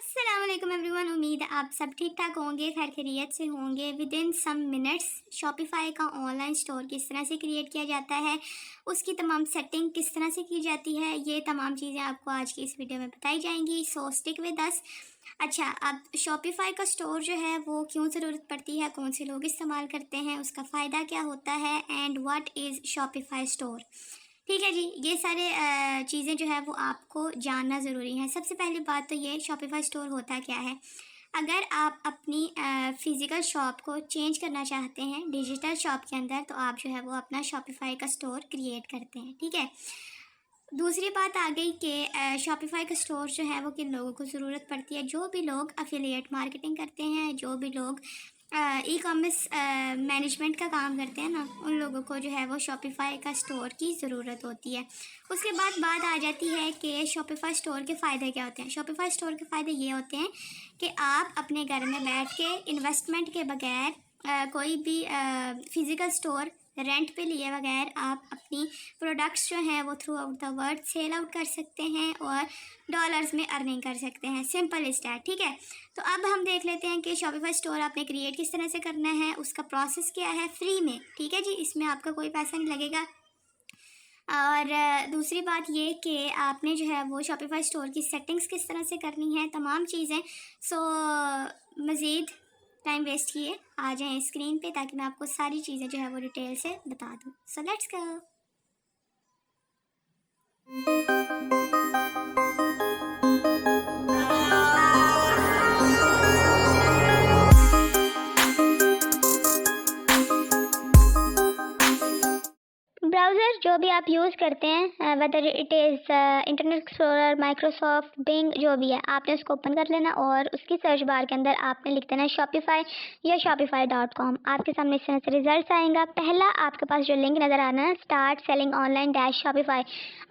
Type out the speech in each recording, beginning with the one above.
अस्सलाम वालेकुम एवरीवन। उम्मीद है आप सब ठीक ठाक होंगे, खैर खैरियत से होंगे। Within some minutes Shopify का ऑनलाइन स्टोर किस तरह से क्रिएट किया जाता है, उसकी तमाम सेटिंग किस तरह से की जाती है, ये तमाम चीज़ें आपको आज की इस वीडियो में बताई जाएंगी। सो स्टिक विद अस। अच्छा, अब शॉपिफाई का स्टोर जो है वो क्यों ज़रूरत पड़ती है, कौन से लोग इस्तेमाल करते हैं, उसका फ़ायदा क्या होता है and what is Shopify store. ठीक है जी, ये सारे चीज़ें जो है वो आपको जानना ज़रूरी है। सबसे पहली बात तो ये शॉपिफाई स्टोर होता क्या है। अगर आप अपनी फ़िज़िकल शॉप को चेंज करना चाहते हैं डिजिटल शॉप के अंदर, तो आप जो है वो अपना शॉपिफाई का स्टोर क्रिएट करते हैं। ठीक है। दूसरी बात आ गई कि शॉपिफाई का स्टोर जो है वो किन लोगों को ज़रूरत पड़ती है। जो भी लोग अफिलिएट मार्केटिंग करते हैं, जो भी लोग ई कॉमर्स मैनेजमेंट का काम करते हैं ना, उन लोगों को जो है वो शॉपिफाई का स्टोर की ज़रूरत होती है। उसके बाद बात आ जाती है कि शॉपिफाई स्टोर के फ़ायदे क्या होते हैं। शॉपिफाई स्टोर के फ़ायदे ये होते हैं कि आप अपने घर में बैठ के इन्वेस्टमेंट के बगैर कोई भी फ़िज़िकल स्टोर रेंट पे लिए बगैर आप अपनी प्रोडक्ट्स जो हैं वो through out the world sell out कर सकते हैं और डॉलर्स में अर्निंग कर सकते हैं। Simple is that. ठीक है। तो अब हम देख लेते हैं कि शॉपिफाई स्टोर आपने क्रिएट किस तरह से करना है, उसका प्रोसेस क्या है। फ्री में, ठीक है जी, इसमें आपका कोई पैसा नहीं लगेगा। और दूसरी बात ये कि आपने जो है वो शॉपिफाई स्टोर की सेटिंग्स किस तरह से करनी है, तमाम चीज़ें। सो मज़ीद टाइम वेस्ट किए आ जाएं स्क्रीन पे, ताकि मैं आपको सारी चीज़ें जो है वो डिटेल से बता दूँ। So let's go. ब्राउज़र जो भी आप यूज़ करते हैं, whether it is Internet Explorer, Microsoft, Bing, जो भी है, आपने उसको ओपन कर लेना और उसकी सर्च बार के अंदर आपने लिख देना शॉपिफाई या shopify.com। आपके सामने इस तरह से रिजल्ट आएगा। पहला आपके पास जो लिंक नज़र आना है, start selling online dash Shopify,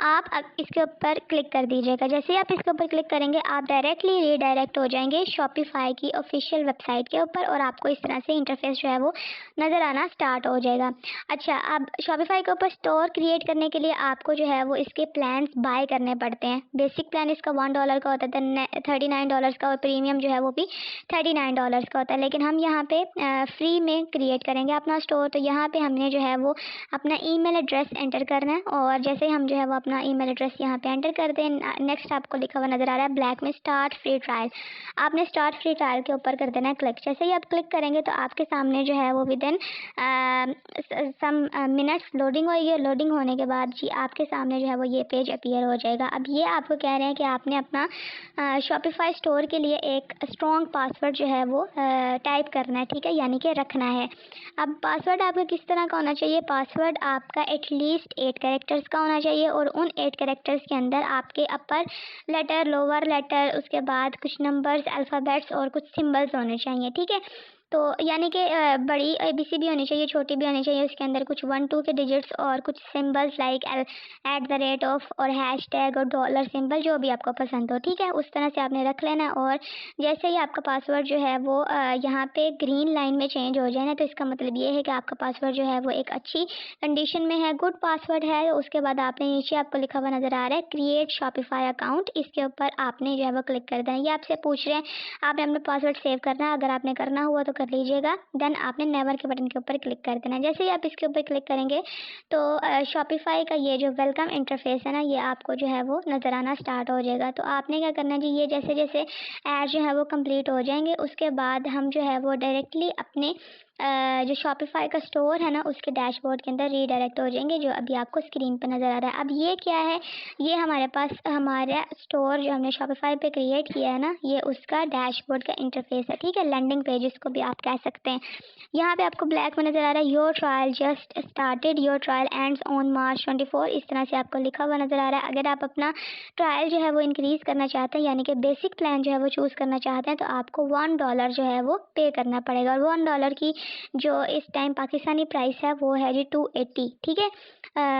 आप इसके ऊपर क्लिक कर दीजिएगा। जैसे ही आप इसके ऊपर क्लिक करेंगे, आप डायरेक्टली रीडायरेक्ट हो जाएंगे शॉपिफाई की ऑफिशियल वेबसाइट के ऊपर और आपको इस तरह से इंटरफेस जो है वो नज़र आना स्टार्ट हो जाएगा। अच्छा, अब शॉपिफाई के ऊपर स्टोर क्रिएट करने के लिए आपको जो है वो इसके प्लान्स बाय करने पड़ते हैं। बेसिक प्लान इसका $1 का होता है, $39 का, और प्रीमियम जो है वो भी $39 का होता है। लेकिन हम यहाँ पे फ्री में क्रिएट करेंगे अपना स्टोर। तो यहाँ पे हमने जो है वो अपना ईमेल एड्रेस एंटर करना है और जैसे हम जो है वो अपना ईमेल एड्रेस यहाँ पे एंटर कर दें, नेक्स्ट आपको लिखा हुआ नज़र आ रहा है ब्लैक में स्टार्ट फ्री ट्रायल। आपने स्टार्ट फ्री ट्रायल के ऊपर कर देना है क्लिक। जैसे ही आप क्लिक करेंगे तो आपके सामने जो है वो within some minutes loading होगी। लोडिंग होने के बाद जी आपके सामने जो है वो ये पेज अपीयर हो जाएगा। अब ये आपको कह रहे हैं कि आपने अपना शॉपिफाई स्टोर के लिए एक स्ट्रॉन्ग पासवर्ड जो है वो टाइप करना है, ठीक है, यानी कि रखना है। अब पासवर्ड आपका किस तरह का होना चाहिए। पासवर्ड आपका एटलीस्ट 8 कैरेक्टर्स का होना चाहिए और उन 8 कैरेक्टर्स के अंदर आपके अपर लेटर, लोअर लेटर, उसके बाद कुछ नंबर्स, अल्फ़ाबेट्स और कुछ सिंबल्स होने चाहिए। ठीक है। तो यानी कि बड़ी ABC भी होनी चाहिए, छोटी भी होनी चाहिए। उसके अंदर कुछ 1-2 के डिजिट्स और कुछ सिंबल्स लाइक @ और हैशटैग और डॉलर सिंबल, जो भी आपको पसंद हो। ठीक है, उस तरह से आपने रख लेना। और जैसे ही आपका पासवर्ड जो है वो यहाँ पे ग्रीन लाइन में चेंज हो जाए ना, तो इसका मतलब ये है कि आपका पासवर्ड जो है वो एक अच्छी कंडीशन में है, गुड पासवर्ड है। उसके बाद आपने नीचे आपको लिखा हुआ नज़र आ रहा है क्रिएट शॉपिफाई अकाउंट, इसके ऊपर आपने जो है वो क्लिक कर देना। ये आपसे पूछ रहे हैं आपने अपना पासवर्ड सेव करना है, अगर आपने करना हुआ तो कर लीजिएगा। देन आपने नेवर के बटन के ऊपर क्लिक कर देना। जैसे ही आप इसके ऊपर क्लिक करेंगे तो शॉपिफाई का ये जो वेलकम इंटरफेस है ना, ये आपको जो है वो नज़र आना स्टार्ट हो जाएगा। तो आपने क्या करना है जी, ये जैसे जैसे ऐड जो है वो कंप्लीट हो जाएंगे, उसके बाद हम जो है वो डायरेक्टली अपने जो शॉपिफाई का स्टोर है ना, उसके डैशबोर्ड के अंदर रीडायरेक्ट हो जाएंगे, जो अभी आपको स्क्रीन पर नज़र आ रहा है। अब ये क्या है, ये हमारे पास हमारा स्टोर जो हमने शॉपिफाई पे क्रिएट किया है ना, ये उसका डैशबोर्ड का इंटरफेस है। ठीक है, लैंडिंग पेज इसको भी आप कह सकते हैं। यहाँ पे आपको ब्लैक में नज़र आ रहा है your trial just started, your trial ends on March 24, इस तरह से आपको लिखा हुआ नज़र आ रहा है। अगर आप अपना ट्रायल जो है वो इंक्रीज़ करना चाहते हैं, यानी कि बेसिक प्लान जो है वो चूज़ करना चाहते हैं, तो आपको $1 जो है वो पे करना पड़ेगा। और $1 की जो इस टाइम पाकिस्तानी प्राइस है वो है जी 280, ठीक है,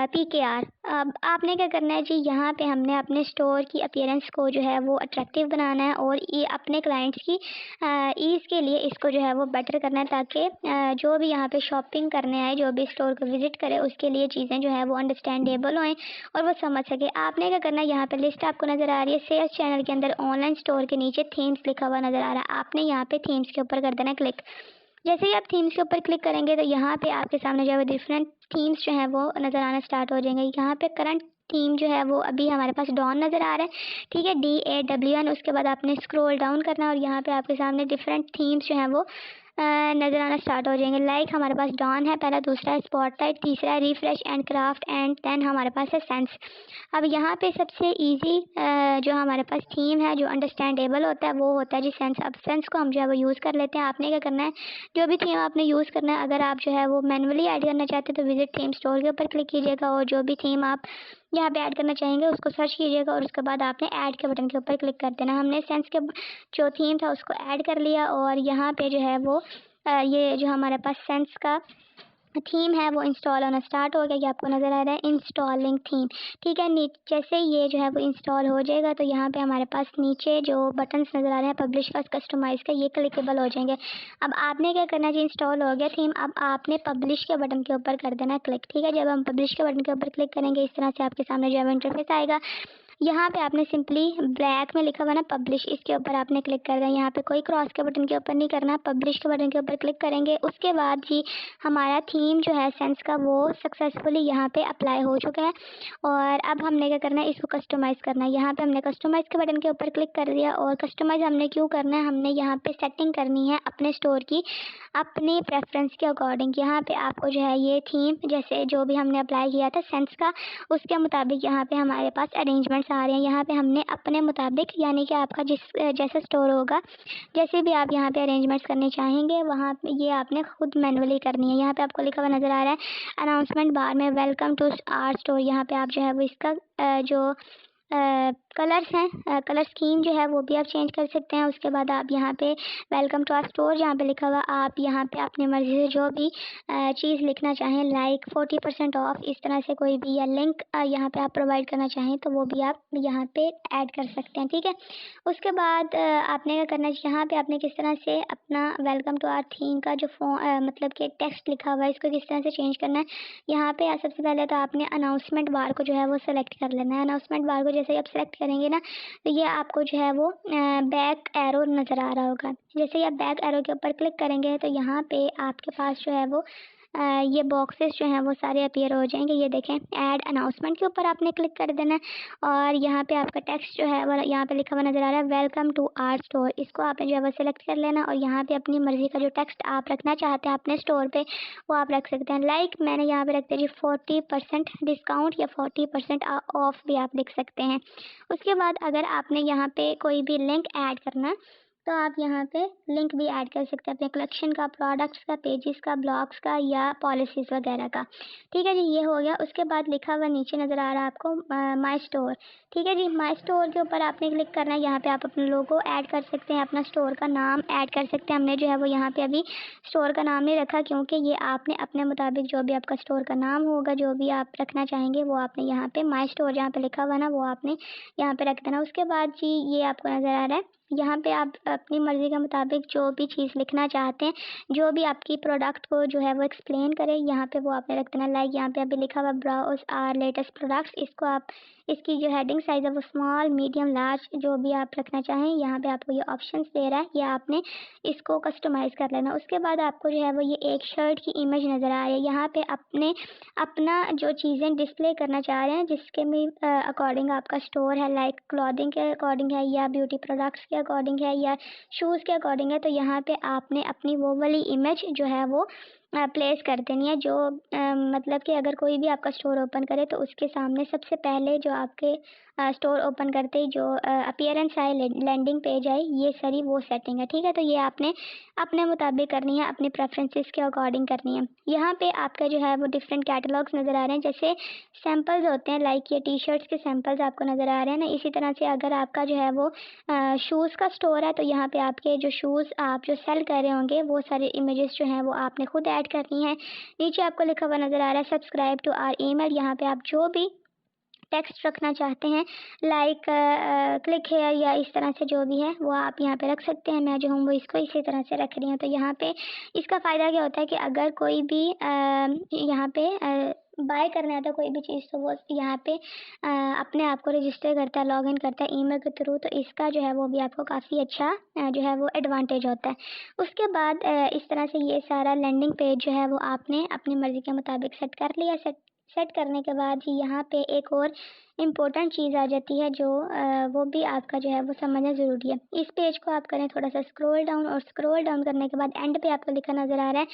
PKR। अब आपने क्या करना है जी, यहाँ पे हमने अपने स्टोर की अपीयरेंस को जो है वो अट्रैक्टिव बनाना है और ये अपने क्लाइंट्स की ईज़ के लिए इसको जो है वो बेटर करना है, ताकि जो भी यहाँ पे शॉपिंग करने आए, जो भी स्टोर को विजिट करे, उसके लिए चीज़ें जो है वो अंडरस्टैंडेबल हों और वो समझ सके। आपने क्या करना है, यहाँ पे लिस्ट आपको नज़र आ रही है, सेल्स चैनल के अंदर ऑनलाइन स्टोर के नीचे थीम्स लिखा हुआ नज़र आ रहा है। आपने यहाँ पे थीम्स के ऊपर कर देना क्लिक। जैसे ही आप थीम्स के ऊपर क्लिक करेंगे तो यहाँ पे आपके सामने जो है डिफरेंट थीम्स जो है वो नज़र आना स्टार्ट हो जाएंगे। यहाँ पे करंट थीम जो है वो अभी हमारे पास डॉन नज़र आ रहा है, ठीक है, DAWN। उसके बाद आपने स्क्रॉल डाउन करना है और यहाँ पे आपके सामने डिफरेंट थीम्स जो है वो नज़र आना स्टार्ट हो जाएंगे। लाइक हमारे पास डॉन है पहला, दूसरा है स्पॉटलाइट, तीसरा है refresh and craft and then हमारे पास है सेंस। अब यहाँ पे सबसे इजी जो हमारे पास थीम है जो अंडरस्टैंडेबल होता है वो होता है जी सेंस। अब सेंस को हम जो है वो यूज़ कर लेते हैं। आपने क्या करना है, जो भी थीम आपने यूज़ करना है, अगर आप जो है वो मैनुअली ऐड करना चाहते हैं तो विजिट थीम स्टोर के ऊपर क्लिक कीजिएगा और जो भी थीम आप यहाँ पे ऐड करना चाहेंगे उसको सर्च कीजिएगा और उसके बाद आपने ऐड के बटन के ऊपर क्लिक कर देना। हमने सेंस के जो थीम था उसको ऐड कर लिया और यहाँ पे जो है वो ये जो हमारे पास सेंस का थीम है वो इंस्टॉल होना स्टार्ट हो गया। ये आपको नज़र आ रहा है इंस्टॉलिंग थीम, ठीक है। जैसे ये जो है वो इंस्टॉल हो जाएगा तो यहाँ पे हमारे पास नीचे जो बटन्स नज़र आ रहे हैं पब्लिश का, कस्टमाइज़ का, ये क्लिकेबल हो जाएंगे। अब आपने क्या करना है जी, इंस्टॉल हो गया थीम, अब आपने पब्लिश के बटन के ऊपर कर देना क्लिक, ठीक है। जब हम पब्लिश के बटन के ऊपर क्लिक करेंगे इस तरह से आपके सामने जो है इंटरफेस आएगा। यहाँ पे आपने सिंपली ब्लैक में लिखा हुआ ना पब्लिश, इसके ऊपर आपने क्लिक कर देना। यहाँ पे कोई क्रॉस के बटन के ऊपर नहीं करना, पब्लिश के बटन के ऊपर क्लिक करेंगे। उसके बाद जी हमारा थीम जो है सेंस का वो सक्सेसफुली यहाँ पे अप्लाई हो चुका है और अब हमने क्या करना है, इसको कस्टमाइज़ करना है। यहाँ पे हमने कस्टमाइज़ के बटन के ऊपर क्लिक कर दिया और कस्टमाइज़ हमने क्यों करना है, हमने यहाँ पे सेटिंग करनी है अपने स्टोर की अपनी प्रेफरेंस के अकॉर्डिंग। यहाँ पे आपको जो है ये थीम जैसे जो भी हमने अप्लाई किया था सेंस का उसके मुताबिक यहाँ पे हमारे पास अरेंजमेंट्स आ रहे हैं। यहाँ पे हमने अपने मुताबिक यानी कि आपका जिस जैसा स्टोर होगा, जैसे भी आप यहाँ पे अरेंजमेंट्स करने चाहेंगे वहाँ पे ये आपने खुद मैनुअली करनी है। यहाँ पे आपको लिखा हुआ नज़र आ रहा है अनाउंसमेंट बार में वेलकम टू आवर स्टोर। यहाँ पे आप जो है वो इसका जो कलर्स हैं, कलर स्कीम जो है वो भी आप चेंज कर सकते हैं। उसके बाद आप यहाँ पे वेलकम टू आवर स्टोर जहाँ पे लिखा हुआ आप यहाँ पे अपनी मर्ज़ी से जो भी चीज़ लिखना चाहें, लाइक 40% ऑफ, इस तरह से कोई भी या लिंक यहाँ पे आप प्रोवाइड करना चाहें तो वो भी आप यहाँ पे ऐड कर सकते हैं, ठीक है। उसके बाद आपने क्या करना है, यहाँ पे आपने किस तरह से अपना वेलकम टू आवर थीम का जो मतलब कि टेक्स्ट लिखा हुआ है इसको किस तरह से चेंज करना है। यहाँ पे सबसे पहले तो आपने अनाउंसमेंट बार को जो है वो सेलेक्ट कर लेना है। अनाउंसमेंट बार को जैसे ही आप सेलेक्ट करेंगे ना तो ये आपको जो है वो बैक एरो नज़र आ रहा होगा। जैसे ही आप बैक एरो के ऊपर क्लिक करेंगे तो यहाँ पे आपके पास जो है वो ये बॉक्सेस जो हैं वो सारे अपीयर हो जाएंगे। ये देखें ऐड अनाउंसमेंट के ऊपर आपने क्लिक कर देना है और यहाँ पे आपका टेक्स्ट जो है वो यहाँ पे लिखा हुआ नज़र आ रहा है वेलकम टू आवर स्टोर। इसको आपने जो है वो सिलेक्ट कर लेना और यहाँ पे अपनी मर्ज़ी का जो टेक्स्ट आप रखना चाहते हैं अपने स्टोर पे वो आप रख सकते हैं। लाइक मैंने यहाँ पे रख दिया जी 40% डिस्काउंट या 40% ऑफ भी आप लिख सकते हैं। उसके बाद अगर आपने यहाँ पे कोई भी लिंक ऐड करना तो आप यहाँ पे लिंक भी ऐड कर सकते हैं अपने कलेक्शन का, प्रोडक्ट्स का, पेजेस का, ब्लॉग्स का या पॉलिसीज़ वगैरह का, ठीक है जी। ये हो गया। उसके बाद लिखा हुआ नीचे नज़र आ रहा है आपको माय स्टोर, ठीक है जी। माय स्टोर के ऊपर आपने क्लिक करना है। यहाँ पे आप अपने लोगो ऐड कर सकते हैं, अपना स्टोर का नाम ऐड कर सकते हैं। हमने जो है वो यहाँ पे अभी स्टोर का नाम नहीं रखा क्योंकि ये आपने अपने मुताबिक जो भी आपका स्टोर का नाम होगा, जो भी आप रखना चाहेंगे वो आपने यहाँ पे माय स्टोर जहाँ पे लिखा हुआ ना वो आपने यहाँ पे रख देना। उसके बाद जी ये आपको नज़र आ रहा है, यहाँ पे आप अपनी मर्ज़ी के मुताबिक जो भी चीज़ लिखना चाहते हैं, जो भी आपकी प्रोडक्ट को जो है वो एक्सप्लेन करे, यहाँ पे वो आपने रख देना। लाइक यहाँ पे अभी लिखा हुआ ब्राउज आर लेटेस्ट प्रोडक्ट्स, इसको आप इसकी जो हेडिंग साइज़ है वो स्मॉल, मीडियम, लार्ज जो भी आप रखना चाहें यहाँ पे आपको ये ऑप्शंस दे रहा है, ये आपने इसको कस्टमाइज़ कर लेना। उसके बाद आपको जो है वो ये एक शर्ट की इमेज नज़र आ रही है। यहाँ पे अपने अपना जो चीज़ें डिस्प्ले करना चाह रहे हैं जिसके भी अकॉर्डिंग आपका स्टोर है, लाइक क्लॉथिंग के अकॉर्डिंग है या ब्यूटी प्रोडक्ट्स के अकॉर्डिंग है या शूज़ के अकॉर्डिंग है, तो यहाँ पे आपने अपनी वो वाली इमेज जो है वो प्लेस कर देनी है। जो मतलब कि अगर कोई भी आपका स्टोर ओपन करे तो उसके सामने सबसे पहले जो आपके स्टोर ओपन करते ही जो अपीयरेंस आए, लैंडिंग पेज आए, ये सारी वो सेटिंग है। ठीक है, तो ये आपने अपने मुताबिक करनी है, अपने प्रेफरेंसेस के अकॉर्डिंग करनी है। यहाँ पे आपका जो है वो डिफरेंट कैटलॉग्स नज़र आ रहे हैं, जैसे सैम्पल्स होते हैं, लाइक ये टी शर्ट्स के सैम्पल्स आपको नज़र आ रहे हैं ना। इसी तरह से अगर आपका जो है वो शूज़ का स्टोर है, तो यहाँ पे आपके जो शूज़ आप जो सेल कर रहे होंगे वो सारे इमेजेस जो हैं वो आपने खुद ऐड करनी है। नीचे आपको लिखा हुआ नज़र आ रहा है सब्सक्राइब टू आवर ईमेल। यहाँ पे आप जो भी टेक्स्ट रखना चाहते हैं, लाइक क्लिक हेयर या इस तरह से जो भी है वो आप यहाँ पे रख सकते हैं। मैं जो हूँ वो इसको इसी तरह से रख रही हूँ। तो यहाँ पे इसका फ़ायदा क्या होता है कि अगर कोई भी यहाँ पे बाय करना है तो कोई भी चीज़, तो वो यहाँ पे अपने आप को रजिस्टर करता है, लॉगिन करता है ईमेल के थ्रू। तो इसका जो है वो भी आपको काफ़ी अच्छा जो है वो एडवांटेज होता है। उसके बाद इस तरह से ये सारा लैंडिंग पेज जो है वो आपने अपनी मर्ज़ी के मुताबिक सेट कर लिया। सेट करने के बाद ही यहाँ पे एक और इम्पोर्टेंट चीज़ आ जाती है, जो वो भी आपका जो है वो समझना ज़रूरी है। इस पेज को आप करें थोड़ा सा स्क्रॉल डाउन, और स्क्रॉल डाउन करने के बाद एंड पे आपको लिखा नज़र आ रहा है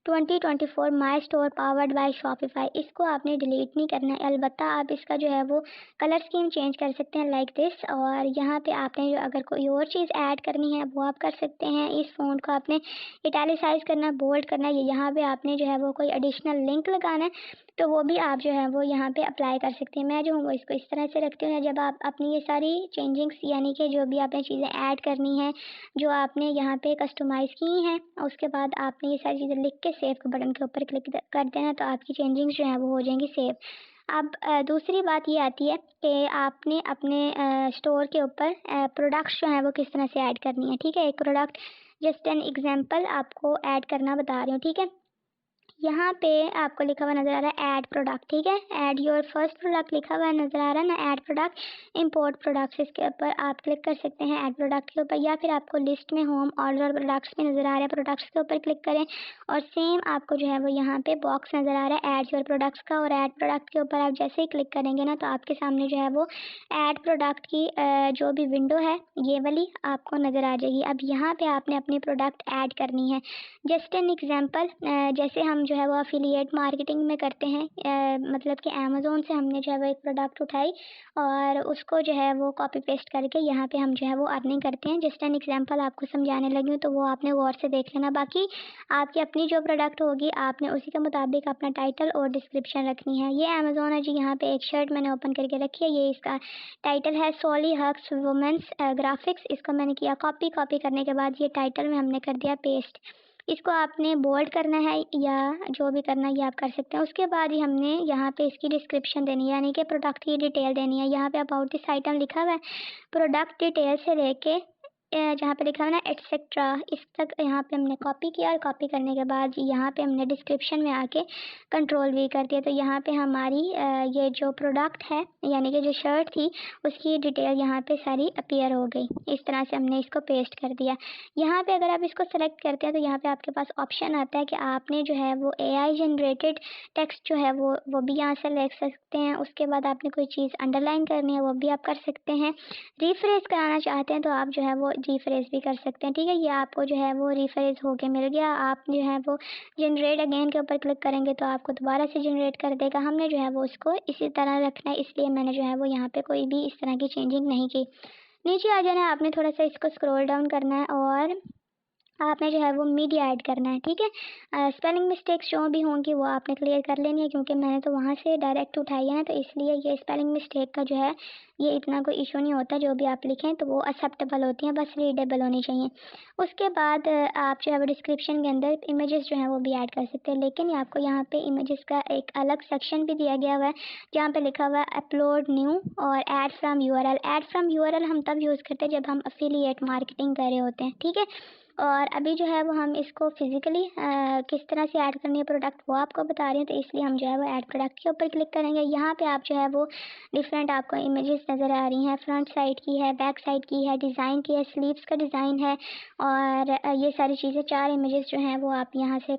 2024 माई स्टोर पावर्ड बाय शॉपिफाई। इसको आपने डिलीट नहीं करना है, अलबत्ता आप इसका जो है वो कलर स्कीम चेंज कर सकते हैं लाइक दिस। और यहाँ पे आपने जो अगर कोई और चीज़ ऐड करनी है वो आप कर सकते हैं। इस फ़ॉन्ट को आपने इटैलिसाइज करना, बोल्ड करना, ये यहाँ पे आपने जो है वो कोई एडिशनल लिंक लगाना है, तो वो भी आप जो है वो यहाँ पे अप्लाई कर सकते हैं। मैं जो हूँ वो इसको इस तरह से रखती हूँ। जब आप अपनी ये सारी चेंजिंग्स यानी कि जो भी आपने चीज़ें ऐड करनी है, जो आपने यहाँ पे कस्टमाइज़ की हैं, उसके बाद आपने ये सारी चीज़ें लिख के सेव के बटन के ऊपर क्लिक कर देना, तो आपकी चेंजिंग्स जो हैं वो हो जाएंगी सेव। अब दूसरी बात ये आती है कि आपने अपने स्टोर के ऊपर प्रोडक्ट्स जो हैं वो किस तरह से ऐड करनी है। ठीक है, एक प्रोडक्ट जस्ट एन एग्जांपल आपको ऐड करना बता रही हूँ। ठीक है, यहाँ पे आपको लिखा हुआ नज़र आ रहा है ऐड प्रोडक्ट। ठीक है, ऐड योर फर्स्ट प्रोडक्ट लिखा हुआ नज़र आ रहा है ना, ऐड प्रोडक्ट इंपोर्ट प्रोडक्ट्स, इसके ऊपर आप क्लिक कर सकते हैं ऐड प्रोडक्ट के ऊपर, या फिर आपको लिस्ट में होम ऑर्डर प्रोडक्ट्स में नज़र आ रहा है, प्रोडक्ट्स के ऊपर क्लिक करें और सेम आपको जो है वो यहाँ पे बॉक्स नज़र आ रहा है ऐड योर प्रोडक्ट्स का, और ऐड प्रोडक्ट के ऊपर आप जैसे ही क्लिक करेंगे ना, तो आपके सामने जो है वो ऐड प्रोडक्ट की जो भी विंडो है ये वाली आपको नज़र आ जाएगी। अब यहाँ पे आपने अपनी प्रोडक्ट ऐड करनी है। जस्ट एन एग्जांपल, जैसे हम जो है वो अफिलिएट मार्केटिंग में करते हैं, मतलब कि अमेज़ोन से हमने जो है वो एक प्रोडक्ट उठाई और उसको जो है वो कॉपी पेस्ट करके यहाँ पे हम जो है वो अर्निंग करते हैं। जस्ट एन एग्जांपल आपको समझाने लगी हूँ, तो वो आपने गौर से देख लेना। बाकी आपकी अपनी जो प्रोडक्ट होगी आपने उसी के मुताबिक अपना टाइटल और डिस्क्रिप्शन रखनी है। ये अमेज़ोन है जी, यहाँ पे एक शर्ट मैंने ओपन करके रखी है, ये इसका टाइटल है सोली हक्स वुमेंस ग्राफिक्स। इसको मैंने किया कॉपी करने के बाद ये टाइटल में हमने कर दिया पेस्ट। इसको आपने बोल्ड करना है या जो भी करना है ये आप कर सकते हैं। उसके बाद ही हमने यहाँ पे इसकी डिस्क्रिप्शन देनी है, यानी कि प्रोडक्ट की डिटेल देनी है। यहाँ पे अबाउट दिस आइटम लिखा हुआ है, प्रोडक्ट डिटेल से लेके जहाँ पे लिखा है ना एटसेट्रा, इस तक यहाँ पे हमने कॉपी किया, और कॉपी करने के बाद यहाँ पे हमने डिस्क्रिप्शन में आके कंट्रोल वी कर दिया। तो यहाँ पे हमारी ये जो प्रोडक्ट है यानी कि जो शर्ट थी उसकी डिटेल यहाँ पे सारी अपीयर हो गई। इस तरह से हमने इसको पेस्ट कर दिया। यहाँ पे अगर आप इसको सेलेक्ट करते हैं तो यहाँ पे आपके पास ऑप्शन आता है कि आपने जो है वो AI जनरेटेड टेक्स्ट जो है वो भी यहाँ से ले सकते हैं। उसके बाद आपने कोई चीज़ अंडरलाइन करनी है वो भी आप कर सकते हैं। रिफ्रेश कराना चाहते हैं तो आप जो है वो रिफ्रेश भी कर सकते हैं। ठीक है, ये आपको जो है वो रिफ्रेश होके मिल गया। आप जो है वो जनरेट अगेन के ऊपर क्लिक करेंगे तो आपको दोबारा से जनरेट कर देगा। हमने जो है वो उसको इसी तरह रखना है, इसलिए मैंने जो है वो यहाँ पे कोई भी इस तरह की चेंजिंग नहीं की। नीचे आ जाना है, आपने थोड़ा सा इसको स्क्रॉल डाउन करना है और आपने जो है वो मीडिया ऐड करना है। ठीक है, स्पेलिंग मिस्टेक्स जो भी होंगी वो आपने क्लियर कर लेनी है, क्योंकि मैंने तो वहाँ से डायरेक्ट उठाई है ना, तो इसलिए ये स्पेलिंग मिस्टेक का जो है ये इतना कोई इशू नहीं होता। जो भी आप लिखें तो वो एक्सेप्टेबल होती हैं, बस रीडेबल होनी चाहिए। उसके बाद आप जो है वो डिस्क्रिप्शन के अंदर इमेजेस जो हैं वो भी ऐड कर सकते हैं, लेकिन आपको यहाँ पे इमेजेस का एक अलग सेक्शन भी दिया गया हुआ है जहाँ पे लिखा हुआ है अपलोड न्यू और add from URL। Add from URL हम तब यूज़ करते हैं जब हम अफिलिएट मार्केटिंग कर रहे होते हैं। ठीक है, और अभी जो है वो हम इसको फिज़िकली किस तरह से ऐड करनी है प्रोडक्ट वो आपको बता रही हूँ, तो इसलिए हम जो है वो ऐड प्रोडक्ट के ऊपर क्लिक करेंगे। यहाँ पे आप जो है वो डिफरेंट आपको इमेजेस नज़र आ रही हैं, फ्रंट साइड की है, बैक साइड की है, डिज़ाइन की है, स्लीव्स का डिज़ाइन है, और ये सारी चीज़ें 4 इमेजेस जो हैं वो आप यहाँ से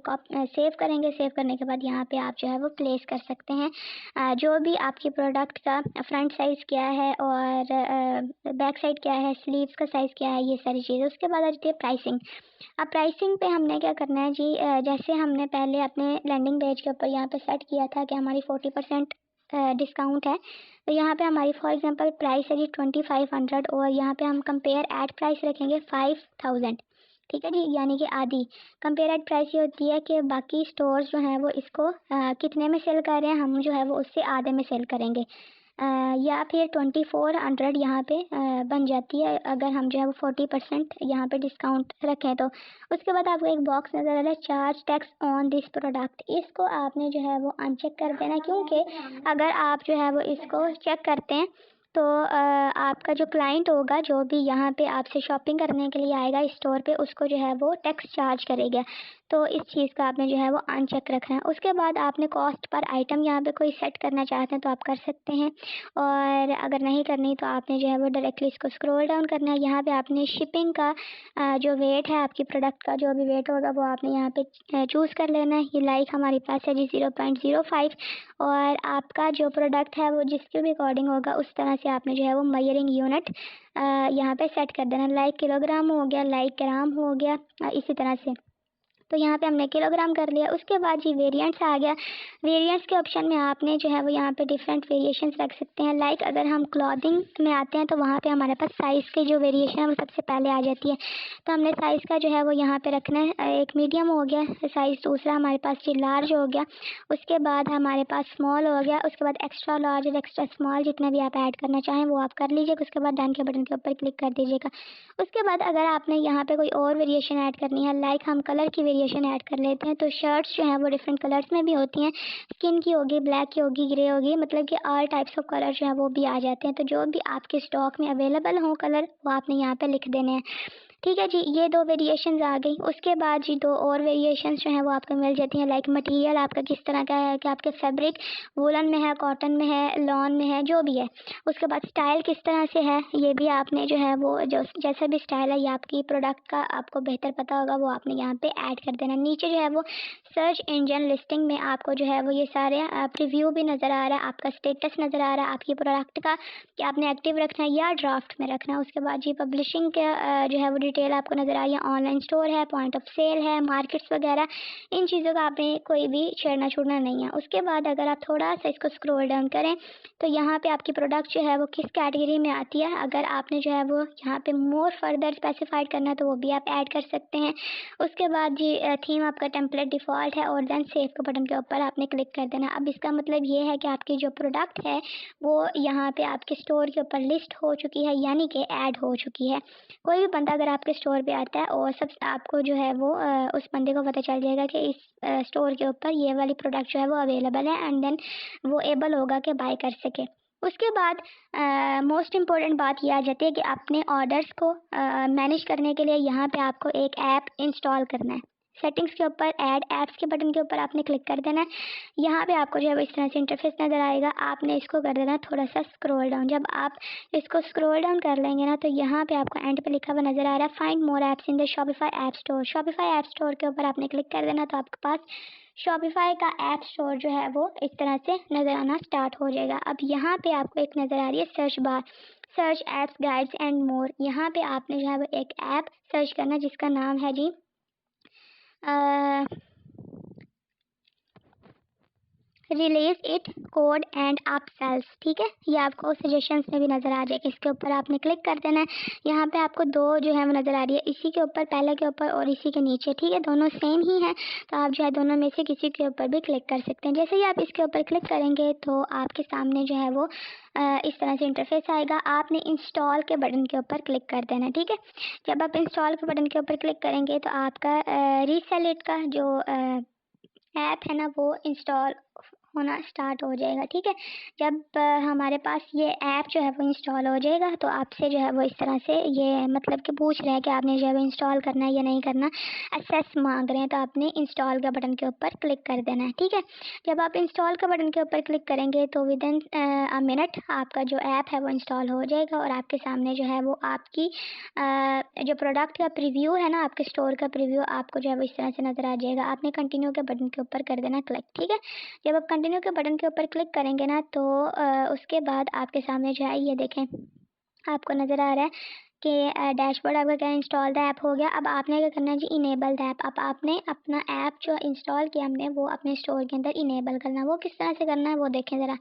सेव करेंगे। सेव करने के बाद यहाँ पे आप जो है वो प्लेस कर सकते हैं जो भी आपकी प्रोडक्ट का फ्रंट साइज़ क्या है और बैक साइड क्या है, स्लीव्स का साइज़ क्या है, ये सारी चीज़ें। उसके बाद आ जाती है प्राइसिंग। अब प्राइसिंग पे हमने क्या करना है जी, जैसे हमने पहले अपने लैंडिंग पेज के ऊपर यहाँ पे सेट किया था कि हमारी 40% डिस्काउंट है। तो यहाँ पे हमारी फॉर एग्जांपल प्राइस है जी 2500 और यहाँ पे हम कंपेयर एड प्राइस रखेंगे 5000। ठीक है जी, यानी कि आधी। कंपेयर एड प्राइस ये होती है कि बाकी स्टोर्स जो हैं वो इसको कितने में सेल कर रहे हैं, हम जो है वो उससे आधे में सेल करेंगे। या फिर 2400 यहाँ पे बन जाती है अगर हम जो है वो 40% यहाँ पे डिस्काउंट रखें तो। उसके बाद आपको एक बॉक्स नज़र आ रहा है charge tax on this product, इसको आपने जो है वो अनचेक कर देना, क्योंकि अगर आप जो है वो इसको चेक करते हैं तो आपका जो क्लाइंट होगा, जो भी यहाँ पे आपसे शॉपिंग करने के लिए आएगा स्टोर पे, उसको जो है वो टैक्स चार्ज करेगा। तो इस चीज़ का आपने जो है वो अनचेक रखना है। उसके बाद आपने कॉस्ट पर आइटम यहाँ पे कोई सेट करना चाहते हैं तो आप कर सकते हैं, और अगर नहीं करनी तो आपने जो है वो डायरेक्टली इसको स्क्रॉल डाउन करना है। यहाँ पे आपने शिपिंग का जो वेट है आपकी प्रोडक्ट का, जो भी वेट होगा वो आपने यहाँ पे चूज़ कर लेना है। ये लाइक हमारे पास है जी 0.05, और आपका जो प्रोडक्ट है वो जिसके भी अकॉर्डिंग होगा उस तरह से आपने जो है वो मेजरिंग यूनिट यहाँ पे सेट कर देना। लाइक किलोग्राम हो गया, लाइक ग्राम हो गया, इसी तरह से। तो यहाँ पे हमने किलोग्राम कर लिया। उसके बाद जी वेरिएंट्स आ गया। वेरिएंट्स के ऑप्शन में आपने जो है वो यहाँ पे डिफरेंट वेरिएशंस रख सकते हैं। लाइक अगर हम क्लॉथिंग में आते हैं तो वहाँ पे हमारे पास साइज़ के जो वेरिएशन है वो सबसे पहले आ जाती है। तो हमने साइज़ का जो है वो यहाँ पे रखना है। एक मीडियम हो गया साइज़, दूसरा हमारे पास जी लार्ज हो गया, उसके बाद हमारे पास स्मॉल हो गया, उसके बाद एक्स्ट्रा लार्ज और एक्स्ट्रा स्मॉल जितने भी आप ऐड करना चाहें वो आप कर लीजिएगा। उसके बाद डन के बटन के ऊपर क्लिक कर दीजिएगा। उसके बाद अगर आपने यहाँ पे कोई और वेरिएशन ऐड करनी है, लाइक हम कलर की वेरिएशन ऐड कर लेते हैं, तो शर्ट्स जो हैं वो डिफरेंट कलर्स में भी होती हैं। स्किन की होगी, ब्लैक की होगी, ग्रे होगी, मतलब कि ऑल टाइप्स ऑफ कलर जो है वो भी आ जाते हैं। तो जो भी आपके स्टॉक में अवेलेबल हो कलर वो आपने यहाँ पे लिख देने हैं। ठीक है जी, ये दो वेरिएशंस आ गई। उसके बाद जी दो और वेरिएशंस जो हैं वो आपको मिल जाती हैं। लाइक मटेरियल आपका किस तरह का है, कि आपके फैब्रिक वूलन में है, कॉटन में है, लॉन में है, जो भी है। उसके बाद स्टाइल किस तरह से है, ये भी आपने जो है वो जो जैसा भी स्टाइल है ये आपकी प्रोडक्ट का आपको बेहतर पता होगा, वो आपने यहाँ पे ऐड कर देना। नीचे जो है वो सर्च इंजन लिस्टिंग में आपको जो है वो ये सारे प्रीव्यू भी नज़र आ रहा है, आपका स्टेटस नज़र आ रहा है आपकी प्रोडक्ट का, कि आपने एक्टिव रखना है या ड्राफ्ट में रखना है। उसके बाद जी पब्लिशिंग का जो है वो डिटेल आपको नज़र आ रही है, ऑनलाइन स्टोर है, पॉइंट ऑफ सेल है, मार्केट्स वगैरह, इन चीज़ों का आपने कोई भी छेड़ना छोड़ना नहीं है। उसके बाद अगर आप थोड़ा सा इसको स्क्रॉल डाउन करें तो यहाँ पे आपकी प्रोडक्ट जो है वो किस कैटेगरी में आती है, अगर आपने जो है वो यहाँ पे मोर फर्दर स्पेसिफाइड करना है तो वो भी आप ऐड कर सकते हैं। उसके बाद जी थीम आपका टेम्पलेट डिफ़ॉल्ट है, और देन सेव के बटन के ऊपर आपने क्लिक कर देना। अब इसका मतलब ये है कि आपकी जो प्रोडक्ट है वो यहाँ पे आपके स्टोर के ऊपर लिस्ट हो चुकी है, यानी कि ऐड हो चुकी है। कोई भी बंदा अगर आपके स्टोर पे आता है और सब आपको जो है वो उस बंदे को पता चल जाएगा कि इस स्टोर के ऊपर ये वाली प्रोडक्ट जो है वो अवेलेबल है, एंड देन वो एबल होगा कि बाय कर सके। उसके बाद मोस्ट इम्पॉर्टेंट बात ये आ जाती है कि अपने ऑर्डर्स को मैनेज करने के लिए यहाँ पे आपको एक ऐप इंस्टॉल करना है। सेटिंग्स के ऊपर ऐड ऐप्स के बटन के ऊपर आपने क्लिक कर देना है। यहाँ पे आपको जो है इस तरह से इंटरफेस नज़र आएगा, आपने इसको कर देना थोड़ा सा स्क्रॉल डाउन। जब आप इसको स्क्रॉल डाउन कर लेंगे ना तो यहाँ पे आपको एंड पे लिखा हुआ नज़र आ रहा है find more apps in the Shopify app store. Shopify app store के ऊपर आपने क्लिक कर देना तो आपके पास शॉपिफाई का ऐप स्टोर जो है वो इस तरह से नज़र आना स्टार्ट हो जाएगा। अब यहाँ पे आपको एक नज़र आ रही है search bar, search apps guides and more. यहाँ पे आपने जो है वो एक ऐप सर्च करना जिसका नाम है G release it code and up sales. ठीक है, ये आपको सजेशंस में भी नज़र आ जाएगा। इसके ऊपर आपने क्लिक कर देना है। यहाँ पे आपको दो जो है वो नज़र आ रही है, इसी के ऊपर, पहले के ऊपर और इसी के नीचे। ठीक है, दोनों सेम ही है, तो आप जो है दोनों में से किसी के ऊपर भी क्लिक कर सकते हैं। जैसे ही आप इसके ऊपर क्लिक करेंगे तो आपके सामने जो है वो इस तरह से इंटरफेस आएगा। आपने इंस्टॉल के बटन के ऊपर क्लिक कर देना है। ठीक है, जब आप इंस्टॉल के बटन के ऊपर क्लिक करेंगे तो आपका रीसेल इट का जो ऐप है ना वो इंस्टॉल होना स्टार्ट हो जाएगा। ठीक है, जब हमारे पास ये ऐप जो है वो इंस्टॉल हो जाएगा तो आपसे जो है वो इस तरह से ये मतलब कि पूछ रहे हैं कि आपने जो है वो इंस्टॉल करना है या नहीं करना, एक्सेस मांग रहे हैं, तो आपने इंस्टॉल का बटन के ऊपर क्लिक कर देना है। ठीक है, जब आप इंस्टॉल का बटन के ऊपर क्लिक करेंगे तो विद इन अ मिनट आपका जो ऐप है वो इंस्टॉल हो जाएगा, और आपके सामने जो है वो आपकी जो प्रोडक्ट का प्रीव्यू है ना, आपके स्टोर का प्रीव्यू आपको जो है वो इस तरह से नज़र आ जाएगा। आपने कंटिन्यू के बटन के ऊपर कर देना क्लिक। ठीक है, जब आप कंटिन्यू के बटन के ऊपर क्लिक करेंगे ना तो उसके बाद आपके सामने जो है ये देखें आपको नज़र आ रहा है कि डैशबोर्ड आपका क्या इंस्टॉल द ऐप हो गया। अब आपने क्या करना है जी इनेबल द ऐप। अब आपने अपना ऐप जो इंस्टॉल किया हमने वो अपने स्टोर के अंदर इनेबल करना है। वो किस तरह से करना है वो देखें ज़रा।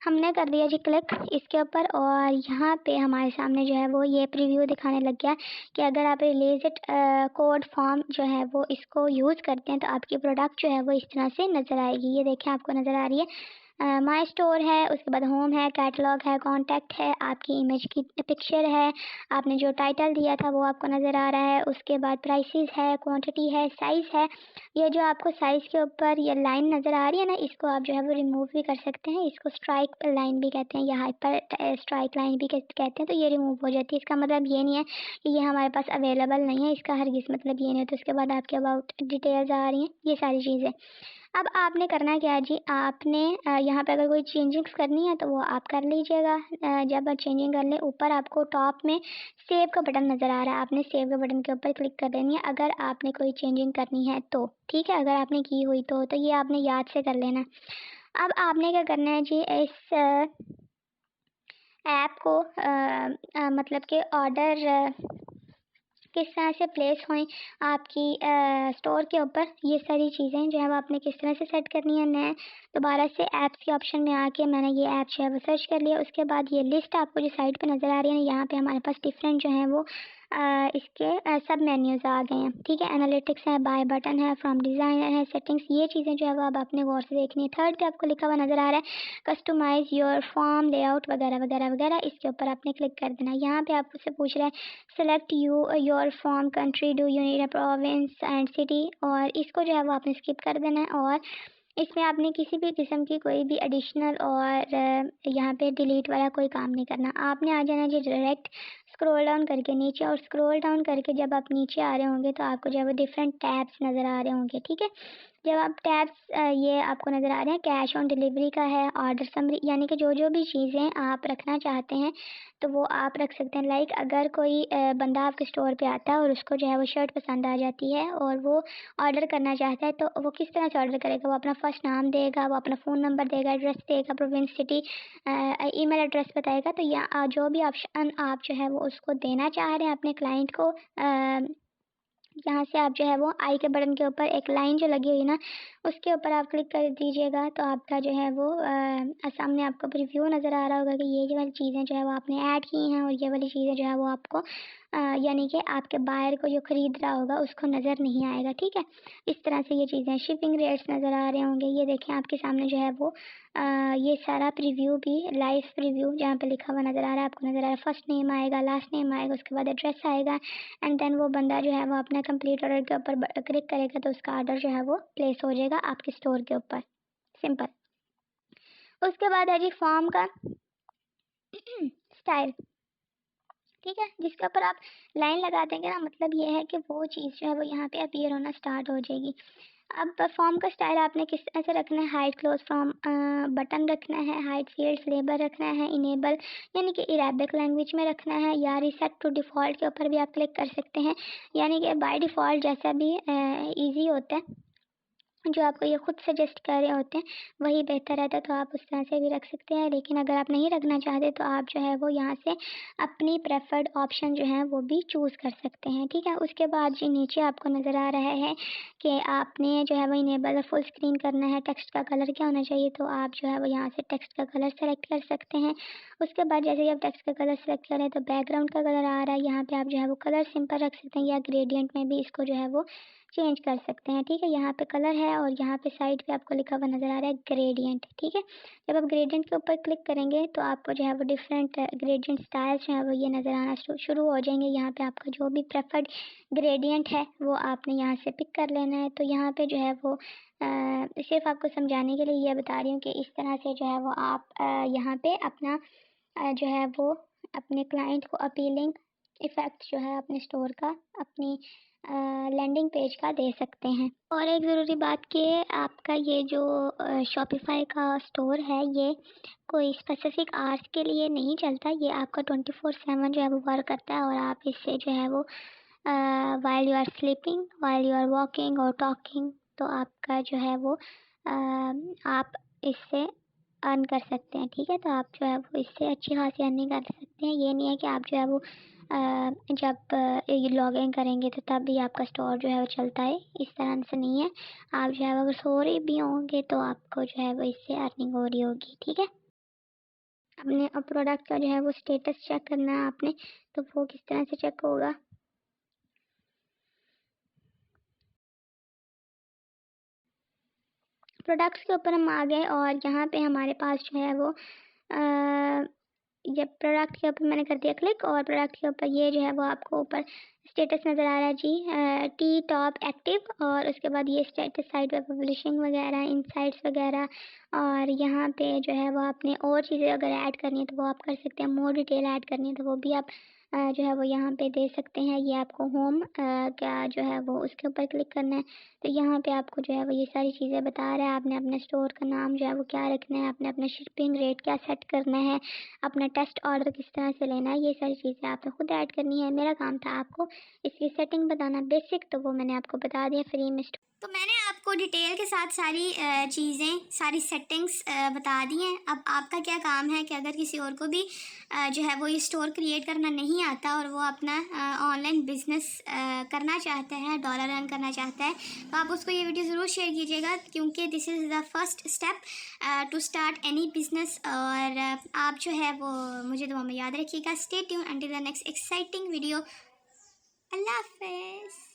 हमने कर दिया जी क्लिक इसके ऊपर और यहाँ पे हमारे सामने जो है वो ये प्रीव्यू दिखाने लग गया कि अगर आप रिलीजिट कोड फॉर्म जो है वो इसको यूज़ करते हैं तो आपकी प्रोडक्ट जो है वो इस तरह से नज़र आएगी। ये देखें आपको नज़र आ रही है। माई स्टोर है, उसके बाद होम है, कैटलॉग है, कॉन्टैक्ट है, आपकी इमेज की पिक्चर है, आपने जो टाइटल दिया था वो आपको नज़र आ रहा है, उसके बाद प्राइसेस है, क्वांटिटी है, साइज़ है। ये जो आपको साइज़ के ऊपर ये लाइन नज़र आ रही है ना, इसको आप जो है वो रिमूव भी कर सकते हैं। इसको स्ट्राइक लाइन भी कहते हैं या हाइपर स्ट्राइक लाइन भी कहते हैं। तो ये रिमूव हो जाती है। इसका मतलब ये नहीं है कि ये हमारे पास अवेलेबल नहीं है, इसका हरगिज़ मतलब ये नहीं है। तो उसके बाद आपके अबाउट डिटेल्स आ रही हैं, ये सारी चीज़ें। अब आपने करना क्या है जी, आपने यहाँ पे अगर कोई चेंजिंग्स करनी है तो वो आप कर लीजिएगा। जब आप चेंजिंग कर लें, ऊपर आपको टॉप में सेव का बटन नज़र आ रहा है, आपने सेव के बटन के ऊपर क्लिक कर देनी है अगर आपने कोई चेंजिंग करनी है तो। ठीक है, अगर आपने की हुई तो ये आपने याद से कर लेना। अब आपने क्या करना है जी, इस ऐप को मतलब कि ऑर्डर किस तरह से प्लेस हों आपकी स्टोर के ऊपर, ये सारी चीज़ें जो है वो आपने किस तरह से सेट करनी है। मैं दोबारा से ऐप्स के ऑप्शन में आके मैंने ये ऐप जो है वो सर्च कर लिया। उसके बाद ये लिस्ट आपको जो साइड पे नज़र आ रही है ना, यहाँ पे हमारे पास डिफरेंट जो हैं वो इसके सब मेन्यूज़ आ गए हैं। ठीक है, एनालिटिक्स है, बाय बटन है, फ्रॉम डिज़ाइनर है, सेटिंग्स, ये चीज़ें जो है वो अब आपने गौर से देखनी है। थर्ड पे आपको लिखा हुआ नज़र आ रहा है कस्टमाइज़ योर फॉर्म लेआउट वगैरह वगैरह वगैरह, इसके ऊपर आपने क्लिक कर देना। यहाँ पे आपको से पूछ रहा है select your form country, do you need a province and city, और इसको जो है वो आपने स्किप कर देना है। और इसमें आपने किसी भी किस्म की कोई भी एडिशनल और यहाँ पे डिलीट वाला कोई काम नहीं करना। आपने आ जाना जी डायरेक्ट स्क्रॉल डाउन करके नीचे, और स्क्रॉल डाउन करके जब आप नीचे आ रहे होंगे तो आपको जो है वो डिफरेंट टैब्स नज़र आ रहे होंगे। ठीक है, जब आप टैब्स ये आपको नज़र आ रहे हैं, कैश ऑन डिलीवरी का है, ऑर्डर समरी, यानी कि जो जो भी चीज़ें आप रखना चाहते हैं तो वो आप रख सकते हैं। लाइक अगर कोई बंदा आपके स्टोर पे आता है और उसको जो है वो शर्ट पसंद आ जाती है और वो ऑर्डर करना चाहता है तो वो किस तरह से ऑर्डर करेगा। वो अपना फर्स्ट नाम देगा, वो अपना फ़ोन नंबर देगा, एड्रेस देगा, प्रोविंस, सिटी, ईमेल एड्रेस बताएगा। तो या जो भी ऑप्शन आप जो है वो उसको देना चाह रहे हैं अपने क्लाइंट को, यहाँ से आप जो है वो आई के बटन के ऊपर एक लाइन जो लगी हुई है ना, उसके ऊपर आप क्लिक कर दीजिएगा तो आपका जो है वो सामने आपको प्रीव्यू नज़र आ रहा होगा कि ये जो वाली चीज़ें जो है वो आपने ऐड की हैं और ये वाली चीज़ें जो है वो आपको यानी कि आपके बायर को जो ख़रीद रहा होगा उसको नज़र नहीं आएगा। ठीक है, इस तरह से ये चीज़ें, शिपिंग रेट्स नज़र आ रहे होंगे। ये देखें आपके सामने जो है वो ये सारा प्रीव्यू भी लाइव प्रीव्यू जहाँ पे लिखा हुआ नज़र आ रहा है, आपको नज़र आ रहा है फर्स्ट नेम आएगा, लास्ट नेम आएगा, उसके बाद एड्रेस आएगा, एंड देन वो बंदा जो है वो अपना कंप्लीट ऑर्डर के ऊपर क्लिक करेगा तो उसका ऑर्डर जो है वो प्लेस हो जाएगा आपके स्टोर के ऊपर। सिंपल। उसके बाद है जी फॉर्म का स्टाइल। ठीक है, जिसके ऊपर आप लाइन लगा देंगे ना, मतलब ये है कि वो चीज़ जो है वो यहाँ पे अपीयर होना स्टार्ट हो जाएगी। अब फॉर्म का स्टाइल आपने किस तरह से रखना है, हाइड क्लोज फ्रॉम बटन रखना है, हाइड फील्ड्स लेबल रखना है, इनेबल यानी कि अरेबिक लैंग्वेज में रखना है, या रिसेट टू डिफ़ॉल्ट के ऊपर भी आप क्लिक कर सकते हैं। यानी कि बाय डिफ़ॉल्ट जैसा भी ईजी होता है, जो आपको ये खुद सजेस्ट कर रहे होते हैं वही बेहतर रहता है, तो आप उस तरह से भी रख सकते हैं। लेकिन अगर आप नहीं रखना चाहते तो आप जो है वो यहाँ से अपनी प्रेफर्ड ऑप्शन जो है वो भी चूज़ कर सकते हैं। ठीक है, उसके बाद जी नीचे आपको नज़र आ रहा है कि आपने जो है वो इनेबल फुल स्क्रीन करना है, टेक्स्ट का कलर क्या होना चाहिए, तो आप जो है वो यहाँ से टेक्स्ट का कलर सेलेक्ट कर सकते हैं। उसके बाद जैसे ही आप टेक्स्ट का कलर सेलेक्ट करें तो बैकग्राउंड का कलर आ रहा है, यहाँ पे आप जो है वो कलर सिंपल रख सकते हैं या ग्रेडियंट में भी इसको जो है वो चेंज कर सकते हैं। ठीक है, यहाँ पे कलर है और यहाँ पे साइड पे आपको लिखा हुआ नज़र आ रहा है ग्रेडियंट। ठीक है, जब आप ग्रेडियंट के ऊपर क्लिक करेंगे तो आपको जो है वो डिफरेंट ग्रेडियंट स्टाइल्स जो है वो ये नज़र आना शुरू हो जाएंगे। यहाँ पे आपका जो भी प्रेफर्ड ग्रेडियंट है वो आपने यहाँ से पिक कर लेना है। तो यहाँ पे जो है वो सिर्फ आपको समझाने के लिए ये बता रही हूँ कि इस तरह से जो है वो आप यहाँ पे अपना जो है वो अपने क्लाइंट को अपीलिंग इफ़ेक्ट जो है अपने स्टोर का अपनी लैंडिंग पेज का दे सकते हैं। और एक ज़रूरी बात कि आपका ये जो शॉपिफाई का स्टोर है ये कोई स्पेसिफिक आवर्स के लिए नहीं चलता, ये आपका 24/7 जो है वो वर्क करता है। और आप इससे जो है वो while you are sleeping, while you are walking और टॉकिंग, तो आपका जो है वो आप इससे अर्न कर सकते हैं। ठीक है, तो आप जो है वो इससे अच्छी खासी अर्निंग कर सकते हैं। ये नहीं है कि आप जो है वो जब ये लॉग इन करेंगे तो तब भी आपका स्टोर जो है वो चलता है, इस तरह से नहीं है। आप जो है वो अगर सो रहे भी होंगे तो आपको जो है वो इससे अर्निंग हो रही होगी। ठीक है। अपने प्रोडक्ट का जो है वो स्टेटस चेक करना है आपने, तो वो किस तरह से चेक होगा। प्रोडक्ट्स के ऊपर हम आ गए और यहाँ पे हमारे पास जो है वो जब प्रोडक्ट के ऊपर मैंने कर दिया क्लिक और प्रोडक्ट के ऊपर ये जो है वो आपको ऊपर स्टेटस नज़र आ रहा है जी, टी टॉप एक्टिव, और उसके बाद ये स्टेटस साइट पे पब्लिशिंग वगैरह, इनसाइट्स वगैरह, और यहाँ पे जो है वो आपने और चीज़ें अगर ऐड करनी है तो वो आप कर सकते हैं, मोर डिटेल ऐड करनी है तो वो भी आप जो है वो यहाँ पे दे सकते हैं। ये आपको होम क्या जो है वो उसके ऊपर क्लिक करना है, तो यहाँ पे आपको जो है वो ये सारी चीज़ें बता रहा है। आपने अपने स्टोर का नाम जो है वो क्या रखना है, आपने अपना शिपिंग रेट क्या सेट करना है, अपना टेस्ट ऑर्डर किस तरह से लेना है, ये सारी चीज़ें आपने खुद ऐड करनी है। मेरा काम था आपको इसकी सेटिंग बताना बेसिक, तो वो मैंने आपको बता दिया फ्री में। तो मैंने आपको डिटेल के साथ सारी चीज़ें, सारी सेटिंग्स बता दी हैं। अब आपका क्या काम है कि अगर किसी और को भी जो है वो ये स्टोर क्रिएट करना नहीं आता और वो अपना ऑनलाइन बिजनेस करना चाहता है, डॉलर अर्न करना चाहता है, तो आप उसको ये वीडियो ज़रूर शेयर कीजिएगा, क्योंकि this is the first step to start any business. और आप जो है वो मुझे दुआ में याद रखिएगा। Stay tune until the next exciting video. अल्लाह हाफ़िज़।